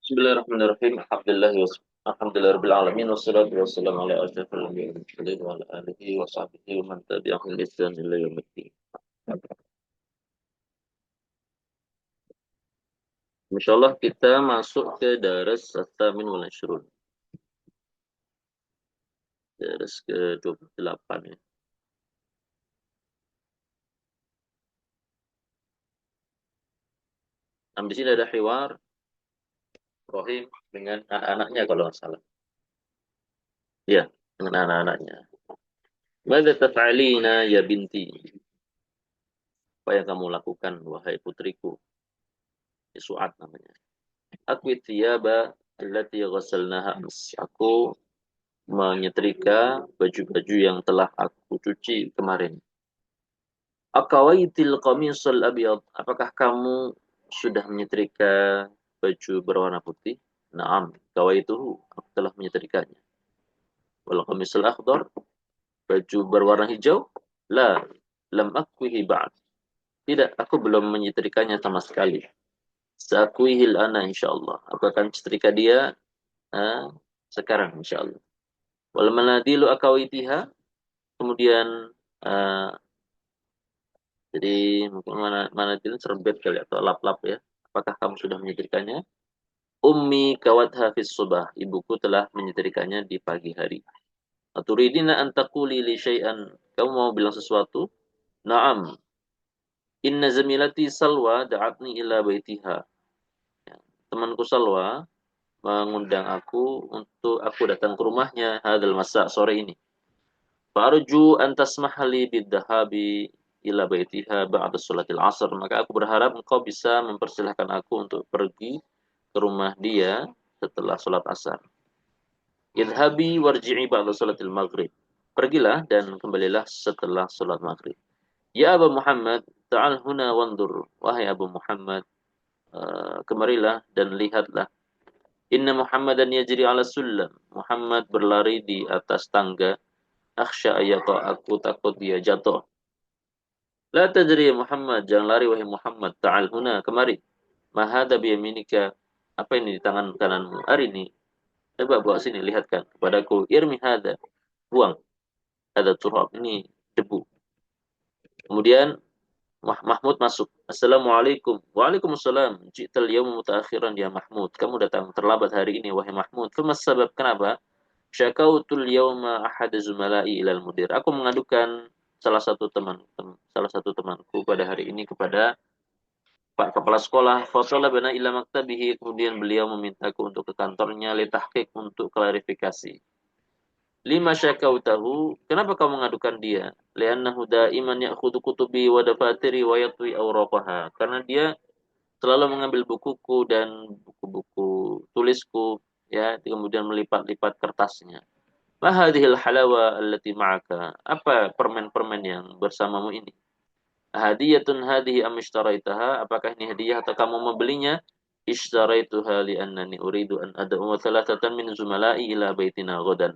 Bismillahirrahmanirrahim. Alhamdulillahirabbil alamin wassalatu wassalamu ala asyrofil anbiya'i wal mursalin wa ala alihi wa sahbihi wa man tabi'ahum bi ihsan ila yaumiddin. Insyaallah kita masuk ke daras at-tamin wal 'ishrun. Daras ke-28 ya. Di sini ada hiwar Ibrahim dengan anak-anaknya kalau nggak salah. Ya, dengan anak-anaknya. Madza taf'alina ya binti? Apa yang kamu lakukan wahai putriku? Su'ad namanya. Akwi thiyaba allati ghassalnaha ams. Aku menyetrika baju-baju yang telah aku cuci kemarin. Akawaitil qamisal abyad. Apakah kamu sudah menyetrika baju berwarna putih? Naam, kawaituhu. Aku telah menyetrikanya. Wal qamisal akhdar. Baju berwarna hijau? La, lam akwihi ba'd. Tidak, aku belum menyetrikanya sama sekali. Sa'akwihil ana insyaallah. Aku akan setrika dia sekarang insyaallah. Wal manadilu akawaitiha. Kemudian uh, jadi mungkin manadil serbet kali atau lap-lap ya. Apakah kamu sudah menyetrikanya? Ummi kawat hafiz subah. Ibuku telah menyetrikanya di pagi hari. Aturidina antakuli li syai'an. Kamu mau bilang sesuatu? Naam. Inna zamilati Salwa da'atni ila baitiha. Ya, temanku Salwa mengundang aku untuk aku datang ke rumahnya hadal masa sore ini. Farju an tasmahli bidhahabi ila baitiha ba'da sholatil asr. Maka aku berharap engkau bisa mempersilahkan aku untuk pergi ke rumah dia setelah sholat asar. Idhabi warji'i ba'da sholatil maghrib. Pergilah dan kembalilah setelah sholat maghrib. Ya Abu Muhammad, ta'al huna wandur. Wahai Abu Muhammad, kemarilah dan lihatlah. Inna Muhammadan yajri ala sullam. Muhammad berlari di atas tangga. Akhsha ayata, aku takut dia jatuh. La tadri ya Muhammad, jangan lari wahai Muhammad. Ta'al huna, kemari. Mahada biyaminika, apa ini di tangan kananmu? Hari ini, coba bawa sini, lihatkan kepadaku. Irmi hada, buang. Ada turab, ini debu. Kemudian Mahmud masuk. Assalamualaikum. Waalaikumsalam. Ji'tal yawma mutaakhiran ya Mahmud. Kamu datang terlambat hari ini wahai Mahmud. Famas sabab, kenapa? Syakautul yawma ahad zumala'i ilal mudir. Aku mengadukan salah satu temanku pada hari ini kepada Pak Kepala Sekolah. Fasalabana ila maktabihi. Kemudian beliau memintaku untuk ke kantornya litahqiq, untuk klarifikasi. Lima syakautahu. Kenapa kau mengadukan dia? Li'annahu da'iman ya'khudhu kutubi wa dafatiri wa yatwi awraqaha. Karena dia selalu mengambil bukuku dan buku-buku tulisku, ya, kemudian melipat-lipat kertasnya. Ma hadhil halawa allati ma'aka? Apa permen-permen yang bersamamu ini? Hadiyatun hadhihi am ishtaraitaha? Apakah ini hadiah atau kamu membelinya? Ishtaraituha li'annani uridu an ad'u thalathatan min zumala'i ila baitina ghadan.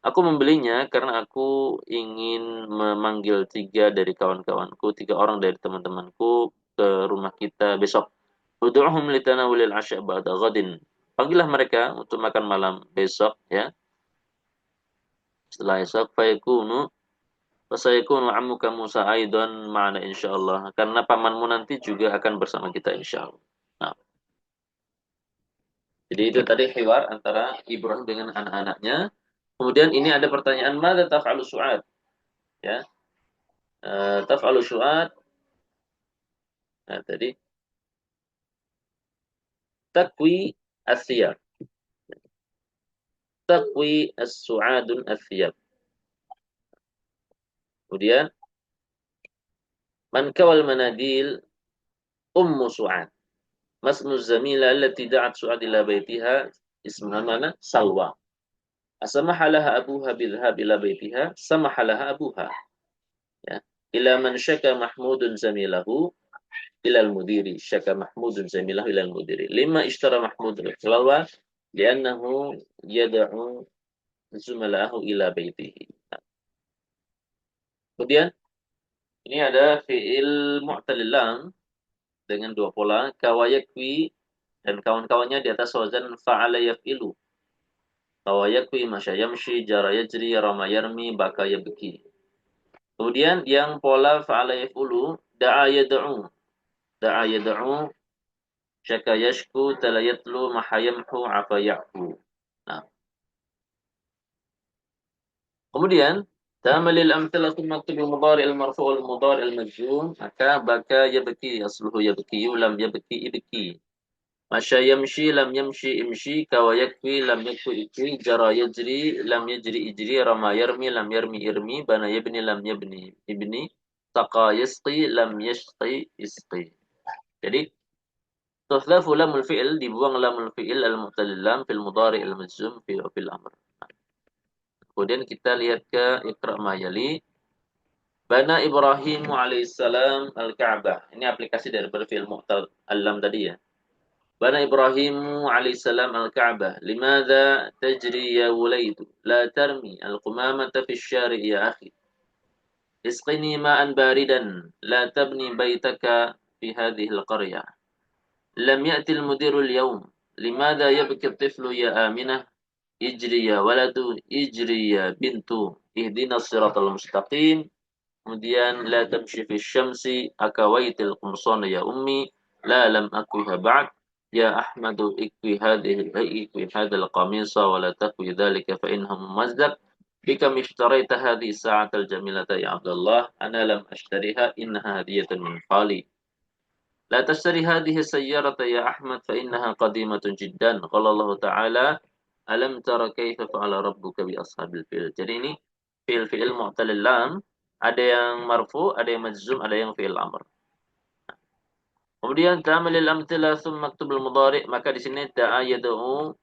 Aku membelinya karena aku ingin memanggil tiga orang dari teman-temanku ke rumah kita besok. Ud'uhum litanawulil asya' ba'da ghadin. Panggillah mereka untuk makan malam besok ya. Setelah esok Fasayakunu ammuka Musa aidan ma'ana insyaallah. Karena pamanmu nanti juga akan bersama kita insyaallah. Nah, jadi itu tadi hiwar antara Ibrahim dengan anak-anaknya. Kemudian ini ada pertanyaan, madza taf'alu Su'ad? Ya. Taf'alu Su'ad. Nah, tadi takwi asyab. Takwi as-su'adun asyab. Kemudian man kawal manadil ummu Su'ad. Masmu zamila allati da'at Su'ad ila baitiha ismuha mana? Salwa. Asamaha laha abuha bidhhab ila baitiha? Samaha laha abuha. Ya. Ila man syaka Mahmudun zamilahu ila al-mudiri. Syaka Mahmudun zamilahu ila al-mudiri. Lima ishtara Mahmudun salwa li'annahu yada'u zumalahu ila baitihi. Kemudian ini ada fi'il mu'talil lam dengan dua pola. Kawayakwi dan kawan-kawannya di atas wazan fa'ala yaf'ilu. Fawa yakwi, masya yamshi, jara yajri, rama yarmi, baka yabki. Kemudian yang pola fa'ala yaf'ulu, da'a yad'u. Da'a yad'u, syaka yashku, tala yatlu, maha yamhu, afa ya'fu. Nah, kemudian tamalil amthalah thumma aktub al-mudhari' al-marfu' wal-mudhari' al-majzum, maka baka yabki, asluhu yabki, lam yabki ibki. Masya yamshi, lam yamshi imshi, kawa yakfi, lam yakfi ikfi, jara yajri, lam yajri ijri, rama yarmi, lam yarmi irmi, bana yabni, lam yabni ibni, taqa yasqi, lam yashqi isqi. Jadi tuhlafu lamul fi'il, dibuang lamul fi'il al-mu'tal lam fil mudhari al-majzum fil amr. Kemudian kita lihat ke Iqra' ma yali. Bana Ibrahim alaihissalam al-Ka'bah. Ini aplikasi daripada fi'il mu'tal al-lam tadi ya. Bana Ibrahim alaihissalam al-Ka'bah. Limadha tajri ya wulaydu? La tarmi al-qumamata fi syari ya akhi. Isqini ma'an baridan. La tabni baytaka fi hadhihi al-qaryah. Lam ya'ti al-mudiru al-yawm. Limadha yabki at-tiflu ya Aminah? Ijri ya waladu, ijri ya bintu. Ihdina as-siratal mustaqim. Kemudian la tamshi fi syamsi akawaitil qumsana ya ummi la lam akwiha ba'd ya Ahmadu ikwi hadhal qamisa wa la takwi dhalika fa innahu mumazzaq bika mishtaraita hadhihi sa'atal jamilata ya Abdullah ana lam ashtariha innaha hadiyatun min khali la tashtari hadhihi sayyarata ya Ahmad fa innaha qadimatun jiddan qala Allah ta'ala alam tara kaifa fa'ala rabbuka bi ashabil fil. Jadi ini fi'il mu'talil lam, ada yang marfu, ada yang majzum, ada yang fi'il amr. Kemudian ta'malil amthila thumma aktubul mudhari', maka di sini da'a yad'u,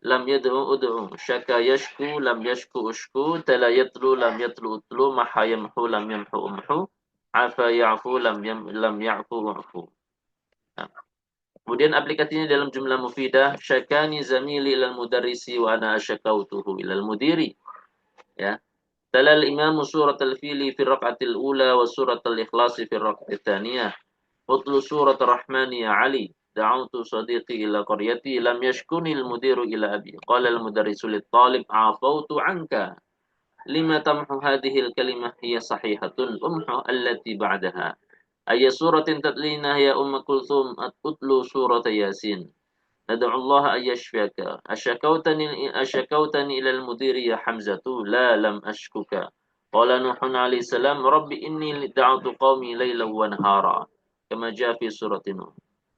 lam yad'u ud'u, syaka yashku, lam yashku ushku, tala yatlu, lam yatlu utlu, maha yamhu, lam yamhu umhu, afa ya'fu, lam ya'fu wa'fu. Nah. Kemudian aplikasinya dalam jumlah mufidah, syakani zamili ilal mudarrisi wa ana asyakautuhu ilal mudiri. Ya. Talal imamu surat al-fili fi raq'atil ula wa surat al-ikhlasi fi raq'atil thaniyah. Utlu surat ar-Rahmani ya Ali. Da'autu sadiqi ila qaryati lam yashkuni al-mudiru ila abi. Qala al-mudarrisu lit-talib afautu anka. Lima tamhu hadhihi al-kalimah hiya sahihatun umhu allati ba'daha. Ayya suratin tatlina ya Umma Kulthum utlu surat Yasin. Nad'u Allah ay yashfiyaka. Asyakautani ila al-mudiri ya Hamzatu la lam ashkuka. Qala Nuhun alaihi salam Rabbi inni da'atu qaumi laylan wa nahara. Kama jaa fi surati Nuh.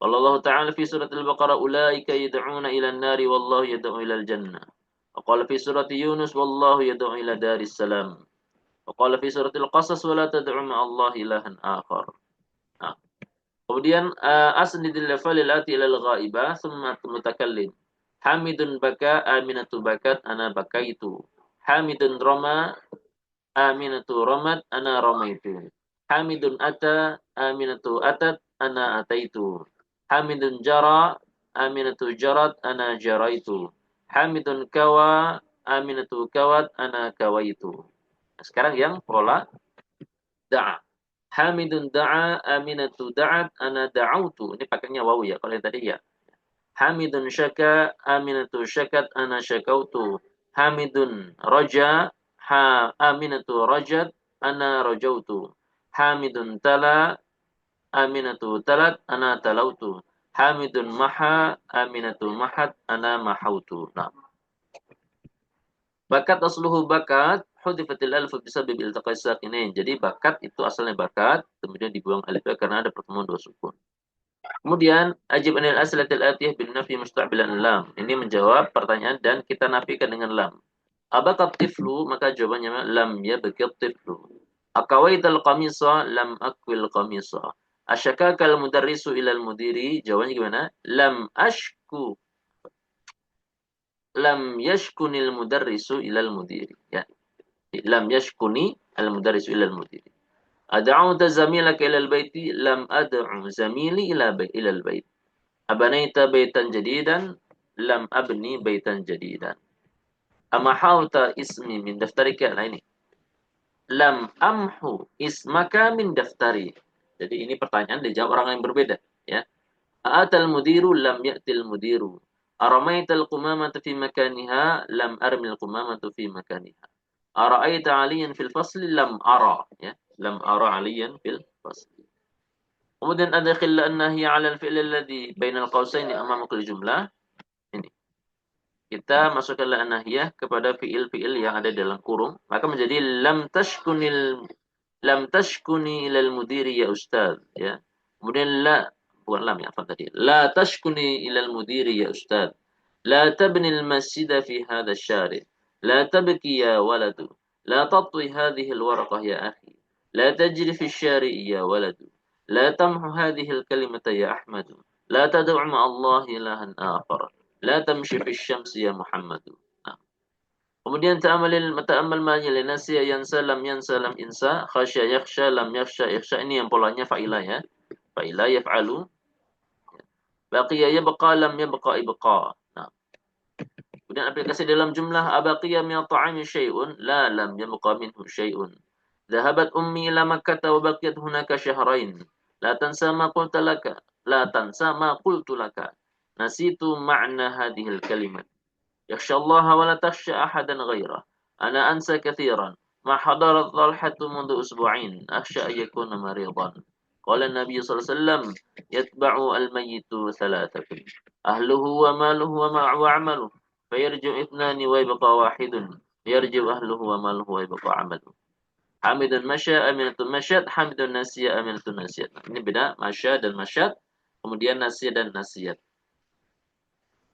Qala Allah Ta'ala fi surati Al-Baqarah ulaika yad'una ila an-nari wallahu yad'u ila al-jannah. Wa qala fi surati Yunus wallahu yad'u ila daris salam. Wa qala fi surati Al-Qasas wa la tad'u ma'allahi ilahan akhar. Nah. Kemudian asnidil lafalil ati ilal ghaibah thumma mutakallim. Hamidun baka aminatu bakat ana bakaitu. Hamidun rama aminatu ramat ana ramaitu. Hamidun ata aminatu atat ana ataitu. Hamidun jara aminatu jarat ana jaraitu. Hamidun kawa aminatu kawat ana kawaitu. Nah, sekarang yang pola da'a. Hamidun da'a, aminatu da'at, ana da'autu. Ini pakainya wawu ya, kalau yang tadi ya. Hamidun syaka, aminatu syakat, ana syakautu. Hamidun raja, aminatu rajat, ana rajautu. Hamidun tala, aminatu talat, ana talautu. Hamidun maha, aminatu mahat, ana mahautu. Nah. Bakat asluhu bakat, hudifatil alif bisabab iltaqai sakinain. Jadi bakat itu asalnya bakat, kemudian dibuang alif karena ada pertemuan dua sukun. Kemudian ajib anil aslatil atiyah bin nafi musta'bilan lam. Ini menjawab pertanyaan dan kita nafikan dengan lam. Abakat tiflu, maka jawabannya lam ya bakat tiflu. Akawaital qamisa lam akwil qamisa. Asyakakal mudarrisu ilal mudiri, jawabannya gimana? Lam ashku. Lam yashkunil mudarrisu ilal mudiri. Ya. Lam yashkuni al mudarrisu ilal mudiri. Ad'auta zamilaka ilal baiti lam ad'u zamili ilal bait. Abanaita baitan jadidan lam abni baitan jadidan. Amahauta ismi min daftarika. Nah ini. Lam amhu ismaka min daftari. Jadi ini pertanyaan dijawab orang yang berbeda, ya. A'atal mudiru lam ya'til mudiru. Aramaital qumamata fi makaniha lam armil qumamatu fi makaniha. Ara'aita 'aliyan fil fasli lam ara, ya. Lam ara 'aliyan fil fasli. Kemudian adkhil an-nahya 'ala al-fi'l alladhi bainal qausaini amama kulli jumlah. Ini. Kita masukkan an-nahyah kepada fi'il-fi'il yang ada dalam kurung, maka menjadi lam tashkuni ilal mudiri ya ustaz, ya. Kemudian bukan lam ya, apa tadi? La tashkuni ilal mudiri ya ustaz. La tabni al-masjida fi hadha asy-syari'. La tabki ya waladu. La tatwi hadhihi al-warqah ya akhi. La tajri fi asy-syari'i ya waladu. La tamhu hadhihi al-kalimata ya Ahmadu. La tad'u ma'a Allah ilahan akhar. La tamshi fi asy-syamsi ya Muhammadu. Nah. Kemudian ta'ammal ma'nya li nasiya yansa lam insa khasya yakhsha lam yakhsha ikhsha, ini yang polanya fa'ilah ya. Fa'ilah yaf'alu. Baqiya yabqa lam yabqa ibqa. Nah. Kemudian aplikasi dalam jumlah abaqiya min at-ta'ami syai'un la lam yabqa minhu syai'un. Dhahabat ummi ila Makkah wa baqiyat hunaka syahrain. La tansa ma qultu laka. La tansa ma qultu laka. Nasitu ma'na hadhihi al-kalimat. يخشى الله ولا تخشى أحدا غيره. أنا أنسى كثيرا. ما حضرت طلحة منذ أسبوعين. أخشى أن يكون مريضا. قال النبي صلى الله عليه وسلم يتبع الميت ثلاثة: أهله وماله وعمله، فيرجع اثنان ويبقى واحد، يرجع أهله وماله ويبقى عمله. حامد مشى أمينة مشت، حامد نسي أمينة نسيت. Ini beda masya dan masyad, kemudian nasiyah dan nasiyat.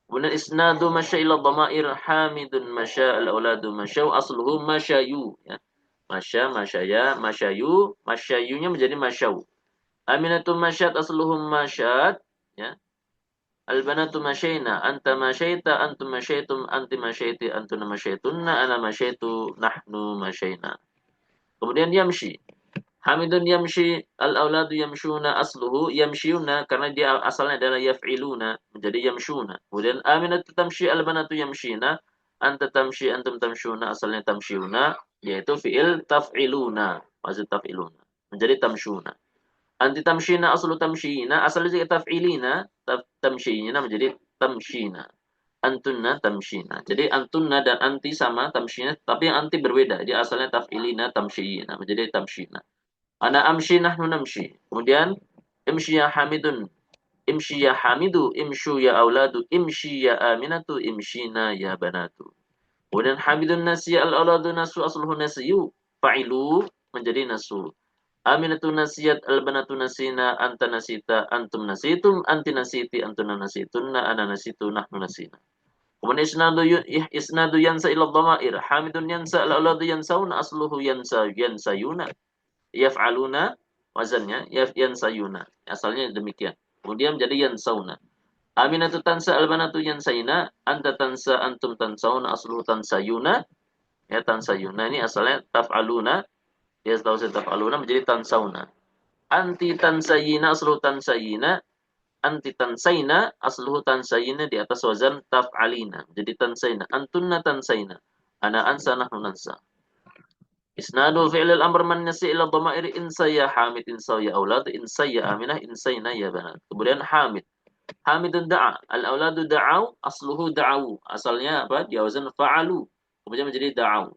Kemudian isnadu masya ila dhamair hamidun masya al-auladu masyau asluhu masyayu, ya. Masya, masyaya, masyayu, masyayunya menjadi masyau. Aminatu masyad asluhum masyad, ya. Al-banatu masyayna, anta masyaita, antum masyaitum, anti masyaiti, antuna masyaitunna, ana masyaitu, nahnu masyayna. Kemudian yamshi. Hamidun yamshi, al-auladu yamshuna asluhu yamshiuna, karena dia asalnya adalah yaf'iluna, menjadi yamshuna. Kemudian aminatu tamshi, al-banatu yamshina, anta tamshi, antum tamshuna, asalnya tamshiuna, yaitu fi'il taf'iluna, maksud taf'iluna, menjadi tamshuna. Anti tamshina aslu tamshina, asalnya juga taf'ilina, tamshina menjadi tamshina. Antunna tamshina. Jadi antunna dan anti sama tamshina, tapi yang anti berbeda. Dia asalnya taf'ilina tamshina, menjadi tamshina. Ana amshi nahnu namshi. Kemudian imshi ya hamidun. Imshi ya hamidu, imshu ya auladu, imshi ya aminatu, imshina ya banatu. Kemudian hamidun nasiya al-auladu nasu asluhu nasiyu. Fa'ilu menjadi nasu. Aminatu nasiyat al-banatu nasina, anta nasita, antum nasitum, anti nasiti, antuna nasitunna, ana nasitu, nahnu nasina. Kemudian isnadu yansa ila dhamair. Hamidun yansa al-auladu yansauna asluhu yansayuna. Yaf'aluna wazannya yansayuna, asalnya demikian, kemudian menjadi yansauna. Aminatu tansa albanatu yansaina, anta tansa antum tansauna, asluhu tansayuna, ya tansayuna ini asalnya taf'aluna, ya tahu saya taf'aluna menjadi tansauna. Anti tansayina asluhu tansayina, anti tansaina asluhu tansayina, di atas wazan taf'alina jadi tansaina. Antunna tansaina, ana ansa nahnu nansa. Isnadu fi'l al-amr man nasi ila dhamair insa ya hamid, insa ya aulad, insa ya aminah, insayna ya banat. Kemudian hamid. Hamidun da'a. Al-auladu da'au, asluhu da'au. Asalnya apa? Dia wazan fa'alu. Kemudian menjadi da'au.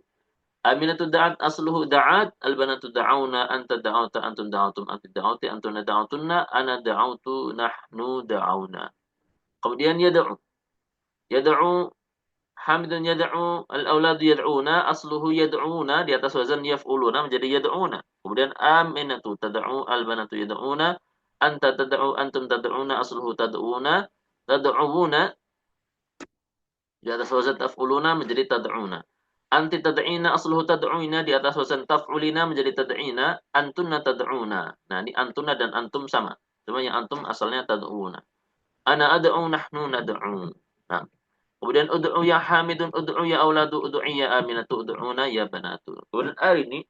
Aminatu da'at, asluhu da'at. Al-banatu da'auna, anta da'auta, antum da'autum, anti da'auti, antuna da'autunna, ana da'autu, nahnu da'auna. Kemudian yada'u. Yada'u. Hamidun yad'u, al-auladu yad'una, asluhu yad'una, di atas wazan yaf'uluna menjadi yad'una. Kemudian aminatu tad'u, al-banatu yad'una, anta tad'u, antum tad'una, asluhu tad'una, tad'una, di atas wazan taf'uluna menjadi tad'una. Anti tad'ina, asluhu tad'uina, di atas wazan taf'ulina menjadi tad'ina, antunna tad'una. Nah, ini antunna dan antum sama. Cuma yang antum asalnya tad'una. Ana ad'u, nahnu nad'u. Nah, kemudian ud'u ya hamidun, ud'u ya auladu, ud'u ya aminatu, ud'una ya banatu. Kemudian arini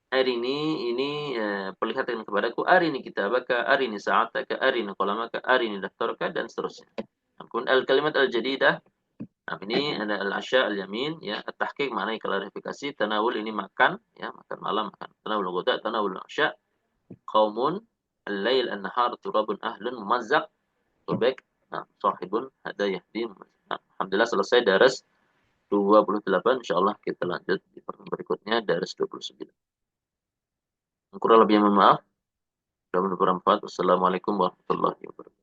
ini perlihatkan kepadaku, arini kitabaka, arini sa'ataka, arini qalamaka, arini daftaraka, dan seterusnya. Kemudian al-kalimat al-jadidah, nah ini ada al-asya, al-yamin, ya, at-tahqiq maknanya klarifikasi, tanawul ini makan, ya, makan malam, makan. Tanawul ghada, tanawul asya, qaumun, Al-lail an-nahar turabun ahlun mumazzaq tubek. Nah, sahibun hada yahdi. Nah, alhamdulillah selesai daras 28. Insyaallah kita lanjut di pertemuan berikutnya daras 29. Kurang lebih mohon maaf. Mudah-mudahan bermanfaat. Wassalamualaikum warahmatullahi wabarakatuh.